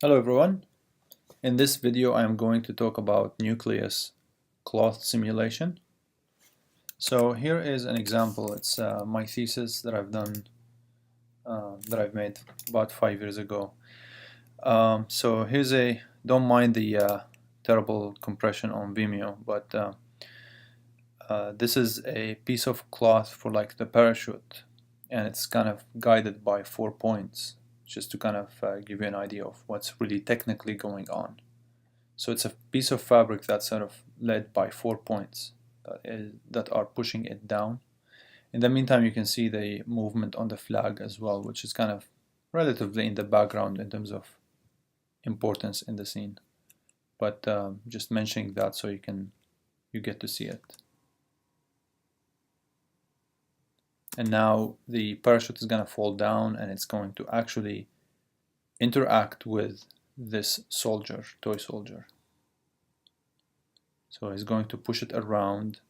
Hello everyone. In this video I am going to talk about nucleus cloth simulation. So here is an example. It's my thesis that I've done, that I've made about 5 years ago. So here's don't mind the terrible compression on Vimeo, but this is a piece of cloth for like the parachute, and it's kind of guided by 4 points, just to kind of give you an idea of what's really technically going on. So it's a piece of fabric that's sort of led by 4 points that are pushing it down. In the meantime, you can see the movement on the flag as well, which is kind of relatively in the background in terms of importance in the scene. But just mentioning that so you get to see it. And now the parachute is going to fall down, and it's going to actually interact with this soldier, toy soldier. So he's going to push it around.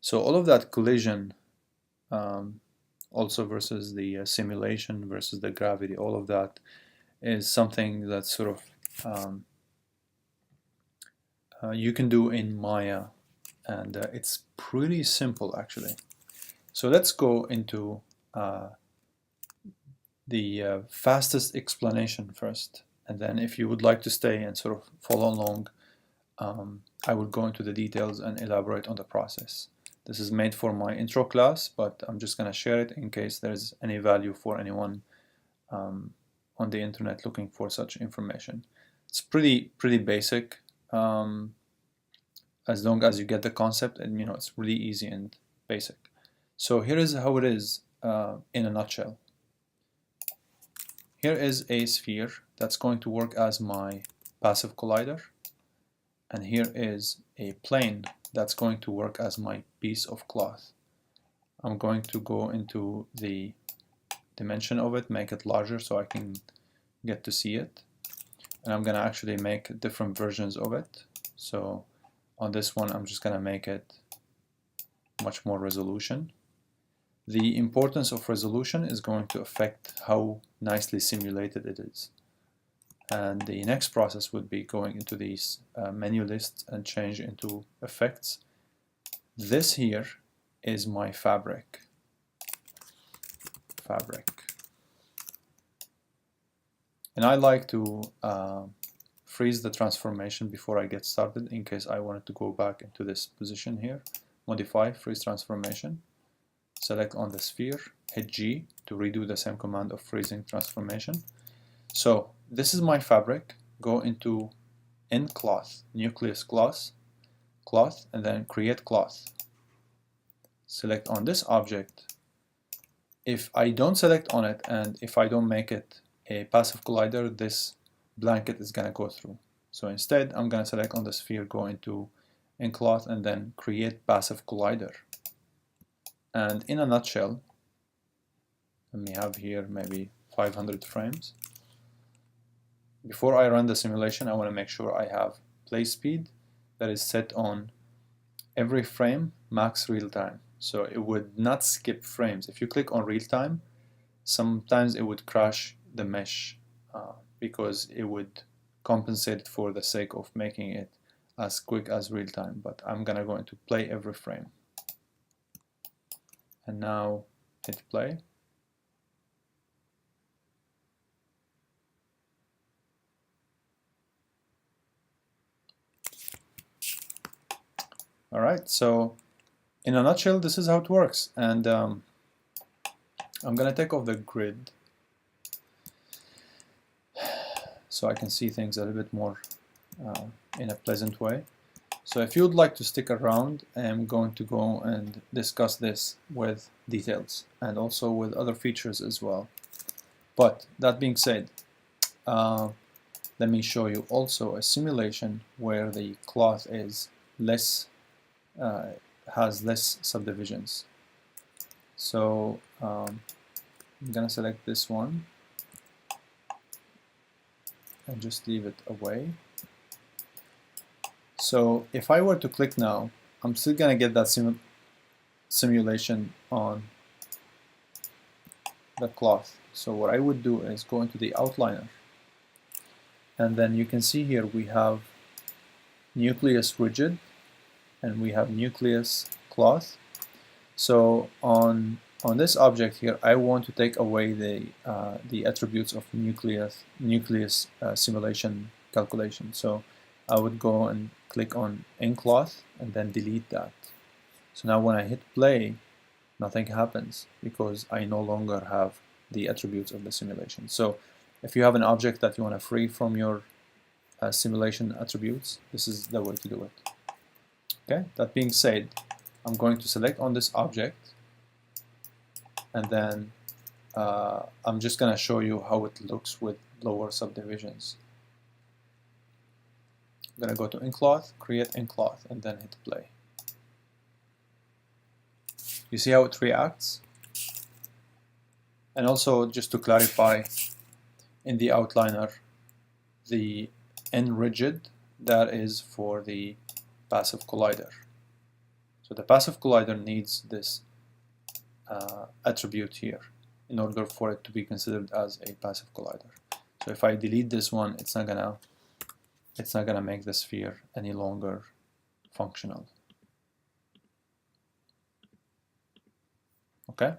So all of that collision, also versus the simulation versus the gravity, all of that is something that sort of you can do in Maya, and it's pretty simple actually. So let's go into the fastest explanation first, and then if you would like to stay and sort of follow along, I will go into the details and elaborate on the process. This is made for my intro class, but I'm just going to share it in case there's any value for anyone on the internet looking for such information. It's pretty basic, as long as you get the concept, and it's really easy and basic. So here is how it is in a nutshell. Here is a sphere that's going to work as my passive collider, and here is a plane that's going to work as my piece of cloth. I'm going to go into the dimension of it, make it larger so I can get to see it, and I'm going to actually make different versions of it. So on this one I'm just going to make it much more resolution. The importance of resolution is going to affect how nicely simulated it is. And the next process would be going into these menu lists and change into effects. This here is my fabric. And I like to freeze the transformation before I get started in case I wanted to go back into this position here. Modify, freeze transformation. Select on the sphere, hit G to redo the same command of freezing transformation. So this is my fabric. Go into nCloth, nucleus cloth, and then create cloth. Select on this object. If I don't select on it, and if I don't make it a passive collider, this blanket is going to go through. So instead, I'm going to select on the sphere, go into nCloth, and then create passive collider. And in a nutshell, let me have here maybe 500 frames. Before I run the simulation, I want to make sure I have play speed that is set on every frame max real time. So it would not skip frames. If you click on real time, sometimes it would crash the mesh because it would compensate for the sake of making it as quick as real time. But I'm gonna go into play every frame. And now hit play. Alright, so in a nutshell, this is how it works. And I'm going to take off the grid so I can see things a little bit more in a pleasant way. So if you would like to stick around, I'm going to go and discuss this with details and also with other features as well. But that being said, let me show you also a simulation where the cloth is less has less subdivisions. So I'm gonna select this one and just leave it away. So if I were to click now, I'm still gonna get that simulation on the cloth. So what I would do is go into the outliner, And then you can see here we have nucleus rigid and we have nucleus cloth. So on this object here, I want to take away the attributes of nucleus simulation calculation. So I would go and click on nCloth and then delete that. So now when I hit play, nothing happens because I no longer have the attributes of the simulation. So if you have an object that you want to free from your simulation attributes, this is the way to do it. Okay, that being said, I'm going to select on this object, and then I'm just going to show you how it looks with lower subdivisions. I'm going to go to nCloth, create nCloth, and then hit play. You see how it reacts? And also, just to clarify, in the outliner, the nRigid, that is for the passive collider. So the passive collider needs this attribute here in order for it to be considered as a passive collider. So if I delete this one, it's not gonna make the sphere any longer functional. Okay,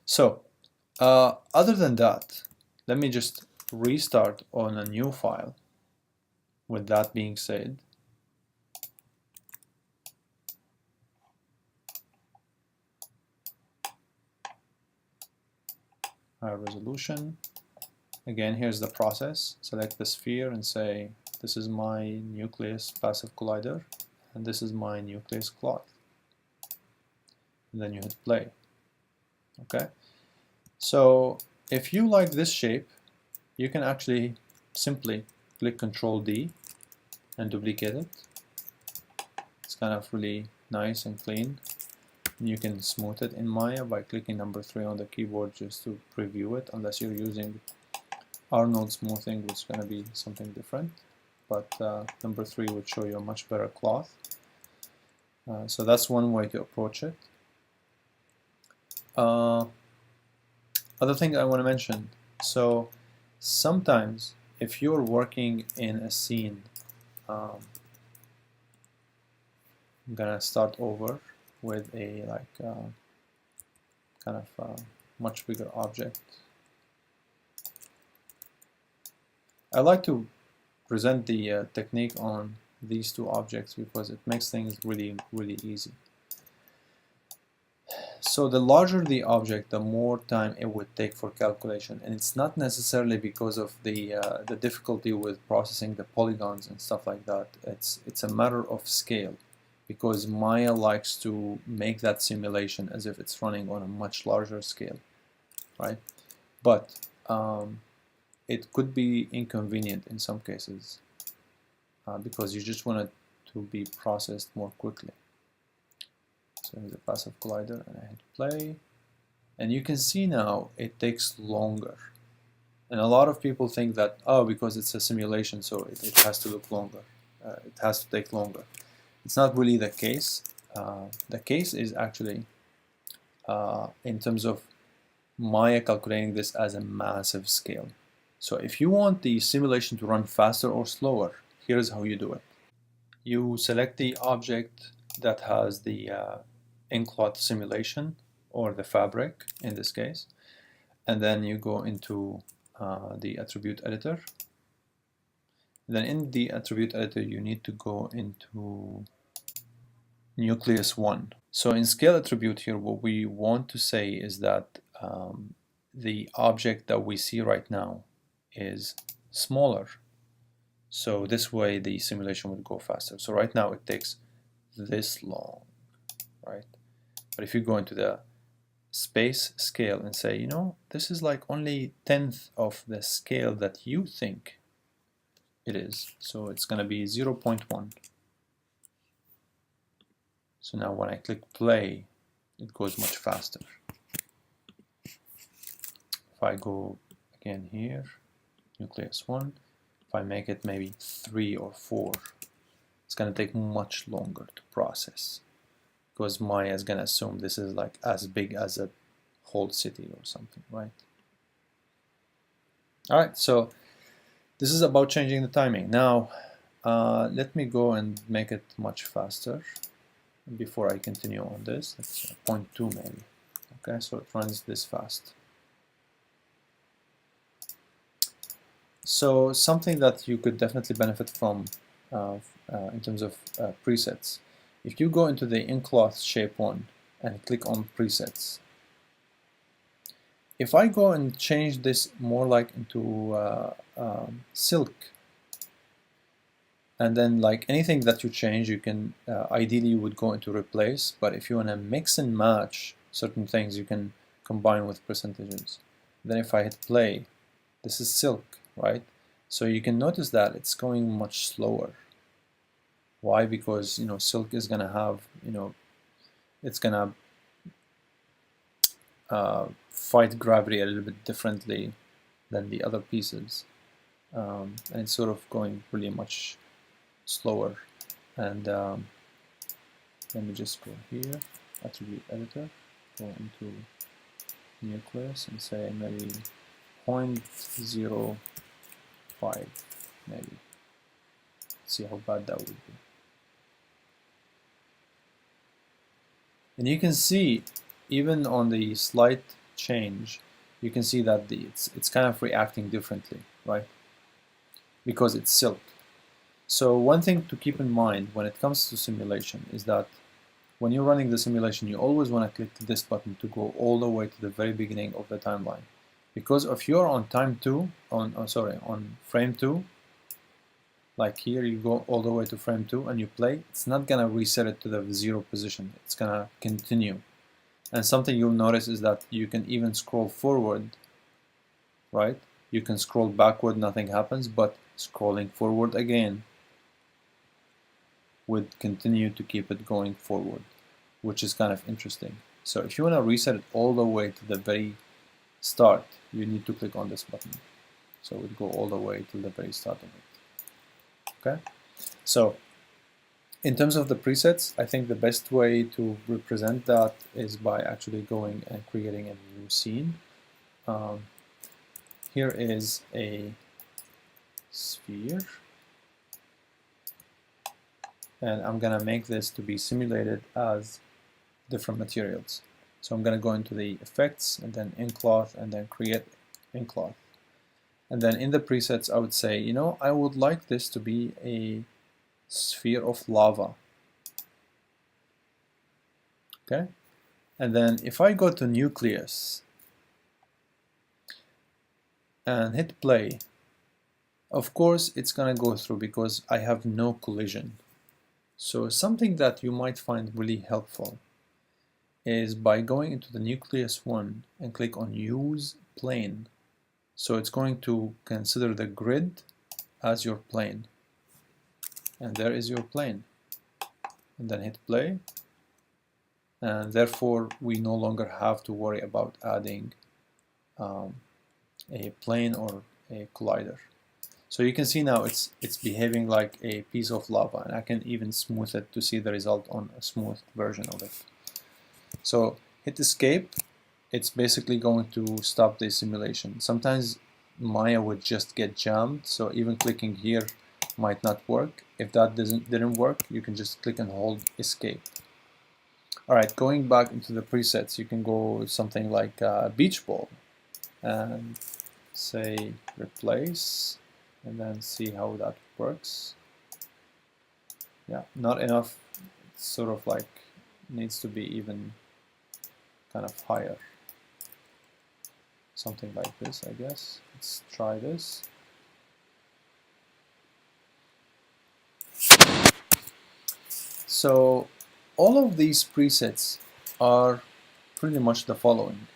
so other than that, let me just restart on a new file. With that being said, high resolution. Again, here's the process. Select the sphere and say, this is my nucleus passive collider, and this is my nucleus cloth. And then you hit play. Okay, so if you like this shape, you can actually simply click Ctrl D and duplicate it. It's kind of really nice and clean. And you can smooth it in Maya by clicking number 3 on the keyboard just to preview it, unless you're using Arnold smoothing, which is going to be something different. But number 3 would show you a much better cloth. So that's one way to approach it. Other thing I want to mention, so sometimes if you're working in a scene, I'm gonna start over with a kind of much bigger object. I like to present the technique on these two objects because it makes things really easy. So the larger the object, the more time it would take for calculation, and it's not necessarily because of the difficulty with processing the polygons and stuff like that. It's a matter of scale, because Maya likes to make that simulation as if it's running on a much larger scale, right? But it could be inconvenient in some cases because you just want it to be processed more quickly. So here's a passive collider, and I hit play, and you can see now it takes longer. And a lot of people think that, oh, because it's a simulation, so it has to look longer. It has to take longer. It's not really the case. The case is actually in terms of Maya calculating this as a massive scale. So if you want the simulation to run faster or slower, here's how you do it. You select the object that has the nCloth simulation, or the fabric in this case, and then you go into the attribute editor. Then in the attribute editor you need to go into nucleus 1. So in scale attribute here, what we want to say is that the object that we see right now is smaller, so this way the simulation would go faster. So right now it takes this long, right? But if you go into the space scale and say, you know, this is like only 1/10 of the scale that you think it is, so it's going to be 0.1. So now when I click play, it goes much faster. If I go again here, nucleus 1, if I make it maybe 3 or 4, it's going to take much longer to process, because Maya is going to assume this is like as big as a whole city or something, right? Alright, so This is about changing the timing. Now, let me go and make it much faster before I continue on this. It's 0.2 maybe. Okay, so it runs this fast. So something that you could definitely benefit from in terms of presets. If you go into the nCloth shape 1 and click on presets, if I go and change this more like into silk, and then like anything that you change, you can ideally you would go into replace, but if you want to mix and match certain things, you can combine with percentages. Then if I hit play, this is silk, right? So you can notice that it's going much slower. Why? Because silk is gonna have it's gonna fight gravity a little bit differently than the other pieces, and it's sort of going really much slower. And let me just go here, attribute editor, go into nucleus and say maybe 0.05 maybe. See how bad that would be. And you can see even on the slight change, you can see that it's kind of reacting differently, right? Because it's silk. So one thing to keep in mind when it comes to simulation is that when you're running the simulation, you always want to click this button to go all the way to the very beginning of the timeline. Because if you're on on frame 2, like here you go all the way to frame 2 and you play, it's not gonna reset it to the 0 position. It's gonna continue. And something you'll notice is that you can even scroll forward, right? You can scroll backward, nothing happens, but scrolling forward again would continue to keep it going forward, which is kind of interesting. So if you want to reset it all the way to the very start, you need to click on this button. So it would go all the way to the very start of it. Okay, so in terms of the presets, I think the best way to represent that is by actually going and creating a new scene. Here is a sphere, and I'm gonna make this to be simulated as different materials. So I'm gonna go into the effects and then nCloth and then create nCloth. And then in the presets, I would say, I would like this to be a sphere of lava. Okay, and then if I go to nucleus and hit play, of course it's gonna go through because I have no collision. So something that you might find really helpful is by going into the nucleus 1 and click on use plane. So it's going to consider the grid as your plane, and there is your plane, and then hit play, and therefore we no longer have to worry about adding a plane or a collider. So you can see now it's behaving like a piece of lava, and I can even smooth it to see the result on a smooth version of it. So hit escape. It's basically going to stop the simulation. Sometimes Maya would just get jammed, so even clicking here might not work. If that didn't work, you can just click and hold escape. Alright, going back into the presets, you can go something like beach ball and say replace, and then see how that works. Yeah, not enough. It's sort of like needs to be even kind of higher. Something like this, I guess. Let's try this. So all of these presets are pretty much the following.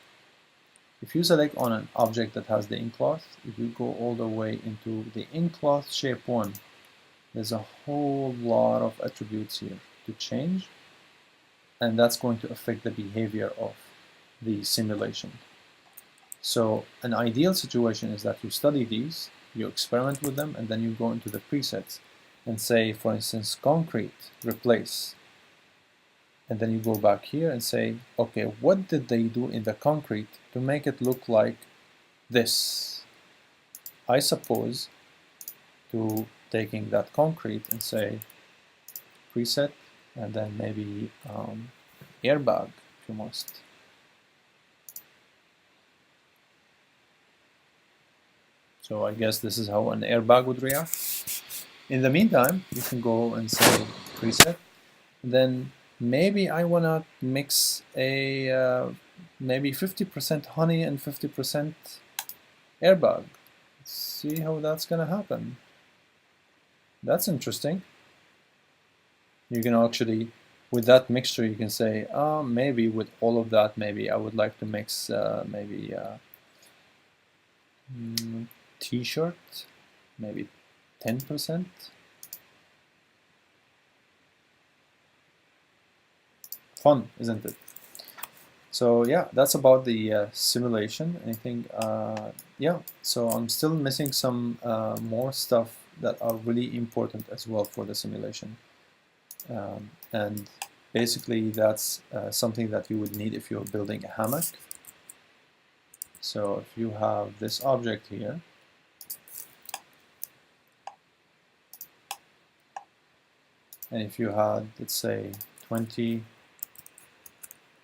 If you select on an object that has the nCloth, if you go all the way into the nCloth shape 1, there's a whole lot of attributes here to change, and that's going to affect the behavior of the simulation. So an ideal situation is that you study these, you experiment with them, and then you go into the presets and say, for instance, concrete, replace. And then you go back here and say, okay, what did they do in the concrete to make it look like this? I suppose to taking that concrete and say preset, and then maybe airbag if you must. So I guess this is how an airbag would react. In the meantime, you can go and say preset, then maybe I want to mix a maybe 50% honey and 50% airbag. Let's see how that's gonna happen. That's interesting. You can actually, with that mixture, you can say, maybe with all of that, maybe I would like to mix maybe t-shirt, maybe 10%. Fun, isn't it? So yeah, that's about the simulation. Anything? Yeah, so I'm still missing some more stuff that are really important as well for the simulation. And basically that's something that you would need if you're building a hammock. So if you have this object here, and if you had, let's say, 20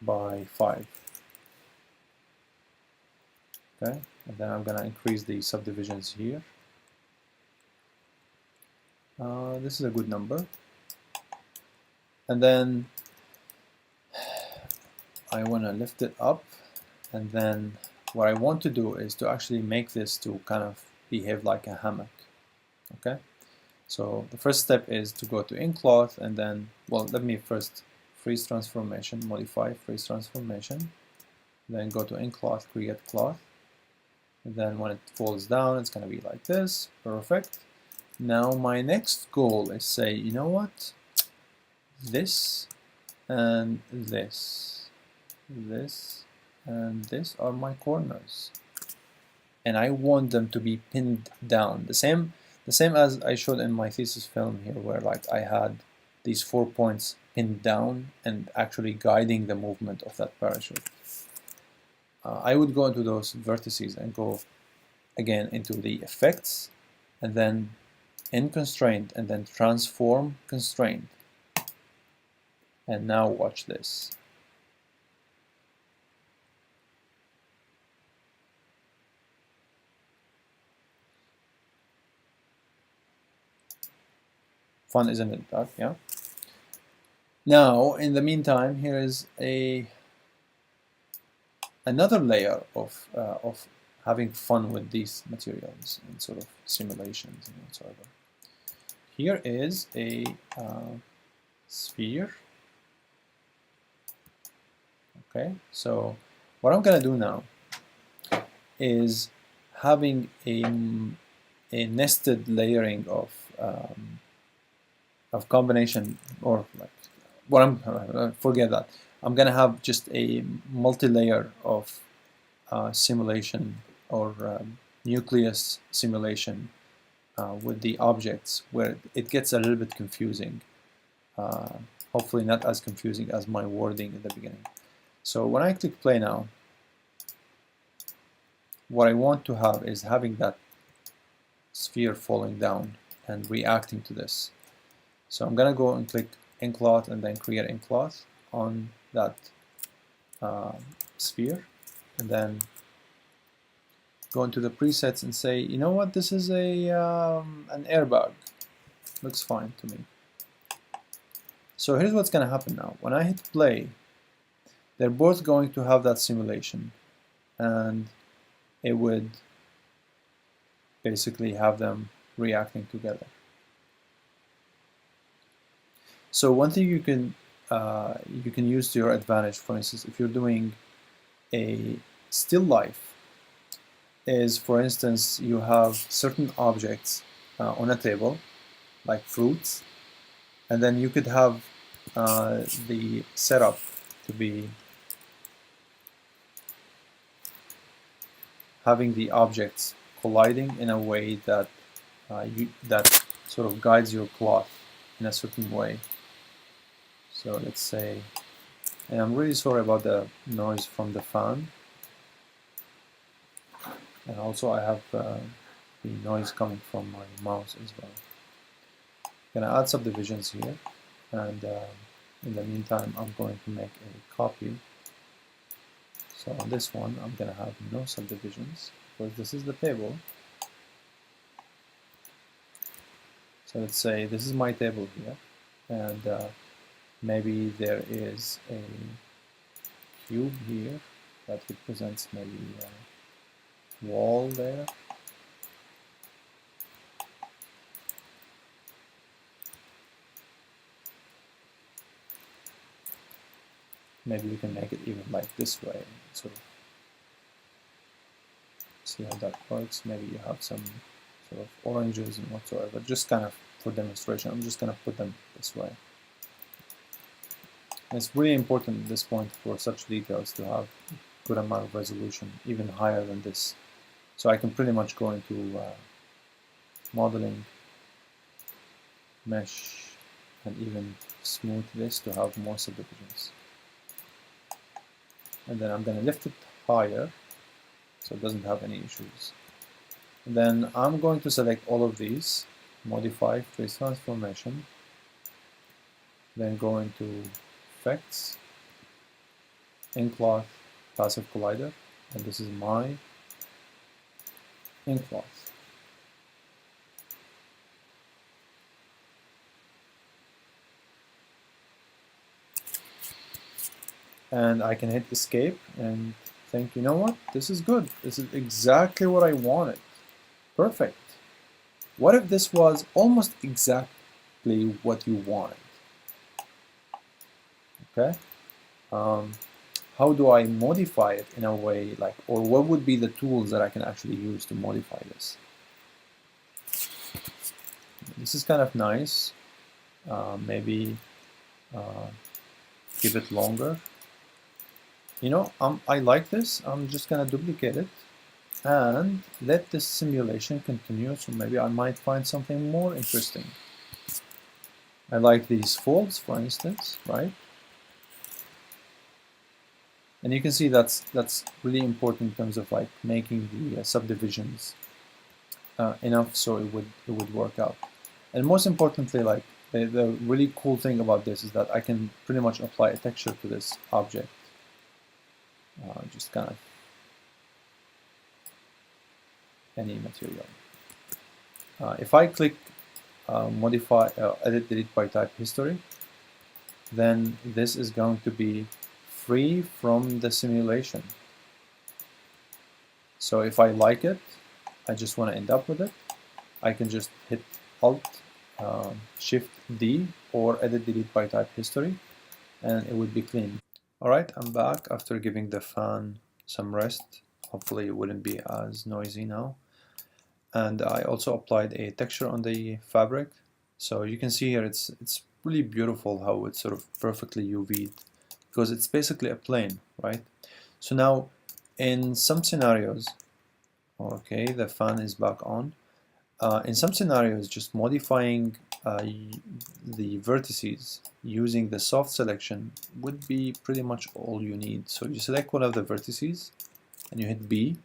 by 5, okay, and then I'm gonna increase the subdivisions here. This is a good number. And then I want to lift it up, and then what I want to do is to actually make this to kind of behave like a hammock. Okay, so the first step is to go to nCloth, and then, well, let me first freeze transformation, modify freeze transformation, then go to nCloth, create cloth, and then when it falls down it's going to be like this. Perfect. Now my next goal is say, you know what, this and this and this are my corners, and I want them to be pinned down, the same as I showed in my thesis film here, where like I had these 4 points pinned down and actually guiding the movement of that parachute. I would go into those vertices and go again into the effects, and then in constraint, and then transform constraint. And now watch this. Fun, isn't it, Doug? Yeah. Now, in the meantime, here is another layer of having fun with these materials and sort of simulations and whatsoever. Here is a sphere. Okay, so what I'm gonna do now is having a nested layering of combination, or like what I'm forget that. I'm gonna have just a multi-layer of simulation, or nucleus simulation with the objects, where it gets a little bit confusing. Hopefully not as confusing as my wording in the beginning. So when I click play now, what I want to have is having that sphere falling down and reacting to this. So I'm gonna go and click nCloth and then create nCloth on that sphere, and then go into the presets and say, you know what, this is an airbag. Looks fine to me. So here's what's gonna happen now. When I hit play, they're both going to have that simulation, and it would basically have them reacting together. So one thing you can use to your advantage, for instance, if you're doing a still life, is, for instance, you have certain objects on a table, like fruits, and then you could have the setup to be having the objects colliding in a way that that sort of guides your cloth in a certain way. So let's say, and I'm really sorry about the noise from the fan, and also I have be noise coming from my mouse as well. I'm gonna add subdivisions here, and in the meantime I'm going to make a copy. So on this one I'm gonna have no subdivisions because this is the table. So let's say this is my table here, and maybe there is a cube here that represents maybe a wall there. Maybe we can make it even like this way, sort of see how that works. Maybe you have some sort of oranges and whatsoever, just kind of for demonstration. I'm just going to put them this way. And it's really important at this point for such details to have a good amount of resolution, even higher than this. So I can pretty much go into modeling, mesh, and even smooth this to have more subdivisions. And then I'm going to lift it higher so it doesn't have any issues. And then I'm going to select all of these, modify freeze transformation, then go into effects, nCloth passive collider, and this is my nCloth. And I can hit escape and think, you know what, this is good. This is exactly what I wanted. Perfect. What if this was almost exactly what you wanted? Okay. How do I modify it in a way like, or what would be the tools that I can actually use to modify this? This is kind of nice. Maybe give it longer. You know, I like this. I'm just gonna duplicate it and let this simulation continue. So maybe I might find something more interesting. I like these folds, for instance, right? And you can see that's really important in terms of like making the subdivisions enough so it would work out. And most importantly, like the really cool thing about this is that I can pretty much apply a texture to this object. Just kind of any material. If I click modify, edit, delete by type history, then this is going to be free from the simulation. So if I like it, I just want to end up with it, I can just hit Alt, Shift D, or edit, delete by type history, and it would be clean. Alright, I'm back after giving the fan some rest. Hopefully it wouldn't be as noisy now. And I also applied a texture on the fabric. So you can see here it's really beautiful how it's sort of perfectly UV'd, because it's basically a plane, right? So now in some scenarios, okay, the fan is back on. In some scenarios, just modifying the vertices using the soft selection would be pretty much all you need. So you select one of the vertices and you hit B,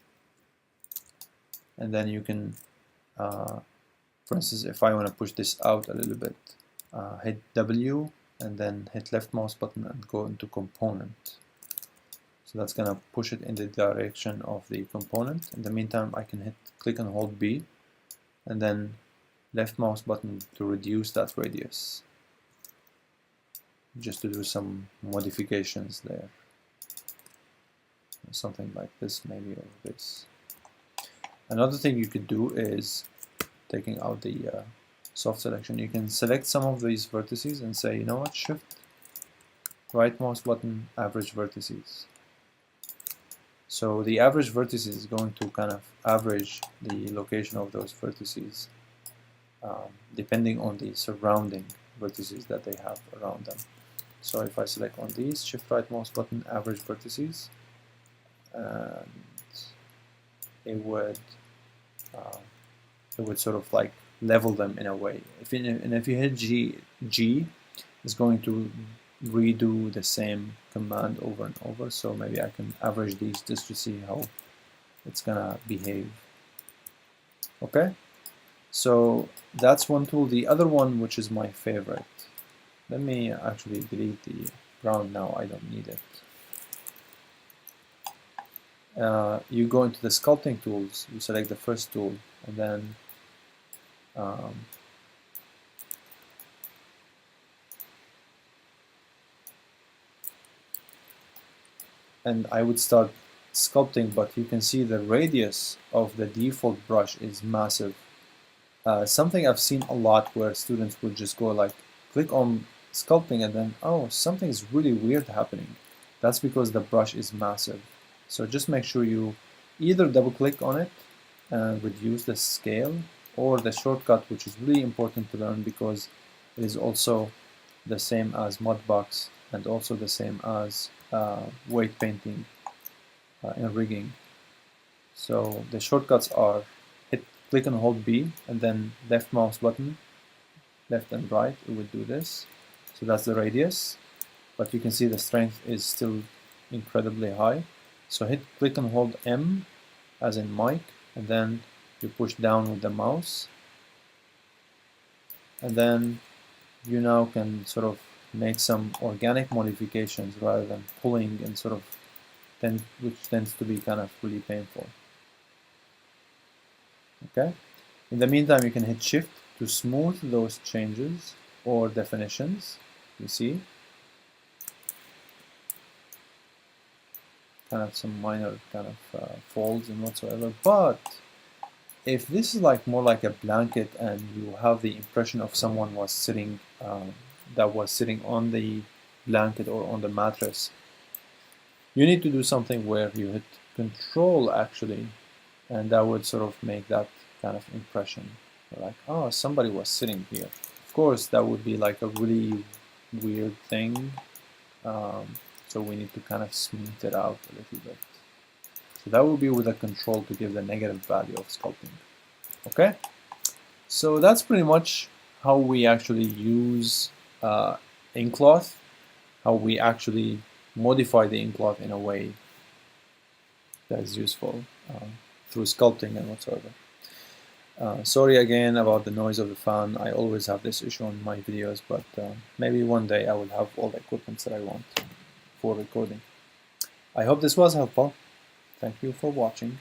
and then you can, for instance, if I want to push this out a little bit, hit W and then hit left mouse button and go into component. So that's going to push it in the direction of the component. In the meantime, I can click and hold B, and then left mouse button to reduce that radius, just to do some modifications there. Something like this maybe, or this. Another thing you could do is, taking out the soft selection, you can select some of these vertices and say, you know what, Shift, right mouse button, average vertices. So the average vertices is going to kind of average the location of those vertices depending on the surrounding vertices that they have around them. So if I select on these, Shift right mouse button, average vertices, and it would sort of like level them in a way. If you hit G, it's going to redo the same command over and over. So maybe I can average these just to see how it's gonna behave. Okay, so that's one tool. The other one, which is my favorite, let me actually delete the ground now, I don't need it. You go into the sculpting tools, you select the first tool, and then I would start sculpting, but you can see the radius of the default brush is massive. Something I've seen a lot where students would just go like, click on sculpting and then, oh, something is really weird happening. That's because the brush is massive. So just make sure you either double click on it and reduce the scale, or the shortcut, which is really important to learn because it is also the same as Mudbox and also the same as weight painting and rigging. So the shortcuts are click and hold B and then left mouse button, left and right, it will do this. So that's the radius, but you can see the strength is still incredibly high. So hit click and hold M as in Mike, and then you push down with the mouse, and then you now can sort of make some organic modifications rather than pulling and sort of which tends to be kind of really painful. Okay. In the meantime, you can hit Shift to smooth those changes or definitions. You see, kind of some minor kind of folds and whatsoever. But if this is like more like a blanket and you have the impression of someone was sitting that was sitting on the blanket or on the mattress, you need to do something where you hit Control actually, and that would sort of make that kind of impression. Like, oh, somebody was sitting here. Of course, that would be like a really weird thing. So we need to kind of smooth it out a little bit. So that would be with a control to give the negative value of sculpting. Okay, so that's pretty much how we actually use nCloth, how we actually modify the nCloth in a way that is useful through sculpting and whatsoever. Sorry again about the noise of the fan. I always have this issue on my videos, but maybe one day I will have all the equipment that I want for recording. I hope this was helpful. Thank you for watching.